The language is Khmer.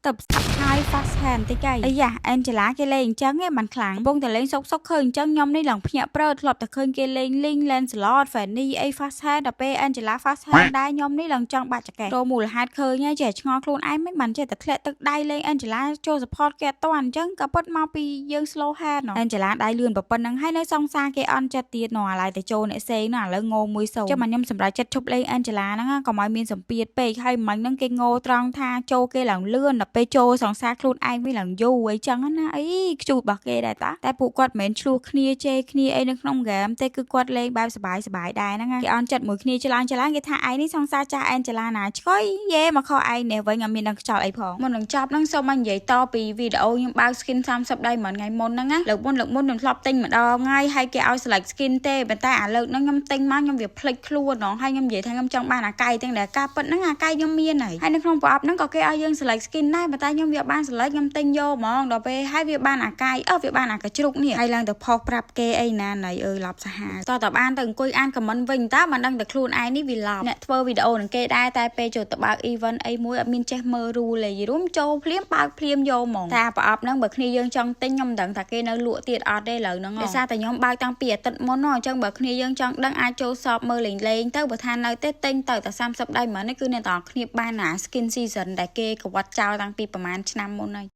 tập hai fast hand tới cây ấy à Angela cái lên trắng ấy bàn kháng bông từ lên sốc khơi trắng nhom đây lòng nhẹ pro lọp từ khơi kia lên linh lên slot phải đi a fast hand đập Angela fast hand đai nhom đây lòng trăng bạc chặt kẹt đồ mù là hạt khơi nha trẻ ngon luôn ai mấy bàn trẻ tật lệ tật đai lên Angela cho support kẹt toàn trắng cả bớt mau pi dương slow hand nó Angela đai lươn bập năng hay nơi song xa cái on chặt tiệt nọ lại từ châu nệ xe nọ là ngô mũi sầu cho mà nhom sầm lại chặt chụp lên Angela nó còn mọi miền sầm piệt pe hay mình nâng cái ngô trăng tha châu cái lòng lươn đập pe châu song xa luôn ai với lòng du ấy trắng á ấy chụp bạc kê đại taแต่ពួកគាត់មិនឆ្លោះគ្នាជេរគ្នាអីនៅក្នុងហ្គេមតែគឺគាត់លេងបែបសบายដែរហ្នឹងគេអន់ចិត្តមួយគ្នាច្រឡំគេថាឯងនេះសង្សារចាស់អេនជេឡាណាឆ្កុយយេមកខកឯងនេះវិញអត់មាននឹងខ្ចោលអីផងមុននឹងចប់ហ្នឹងសូមឲ្យនិយាយតពីវីដេអូខ្ញុំបើក skin 30ដៃមួយថ្ងៃមុនហ្នឹងណាលើកមុនខ្ញុំធ្លាប់ទិញម្ដងហើយហើយគេឲ្យ select skin ទេប៉ុន្តែអាលើកហ្នឹងខ្ញុំទិញមកខ្ញុំវាភ្លេចខ្លួនហ្មងហើយខ្ញុំនិយាយថាខ្ញុំចង់បានអាកាយទាំងដែលការពិតហ្នឹងអាកាយខ្ញុំមានហើយនៅក្នុងប្រអប់ហ្នឹងក៏គេឲ្យយើង select skin ដែរប៉ុន្តែខ្ញុំវាបាន select ខ្ញុំទិញយកហ្មងដល់ពេលហើយវាបានអាកាយវាបានអាកាជ្រុកនេះហើយឡើងទៅផុសប្រាប់គេអីណាណៃអើយឡប់សាហាវតបានទៅអង្គុយអាន comment វិញតើមិនដឹងតែខ្លួនឯងនេះវាឡប់អ្នកធ្វើវីដេអូនឹងគេដែរតែពេលចូលទៅបើក event អីមួយអត់មានចេះមើល rule ទេរួមចូលភ្លាមបើកភ្លាមយកហ្មងតែប្រអប់ហ្នឹងបើគ្នាយើងចង់ទិញខ្ញុំមិនដឹងថាគេនៅលក់ទៀតអត់ទេឥឡូវហ្នឹងដោយសារតែខ្ញុំបើកតាំងពីអាទិត្យមុនអញ្ចឹងបើគ្នាយើងចង់ដឹងអាចចូលសបមើលលេងទៅបើថានៅទេទិញទៅតែ30ដៃហ្មងនេះគឺអ្នកទាំងគ្នាបានអា skin season ដែលគេកវត្តចោលតាំងពីប្រហែលឆ្នាំមុនហើយ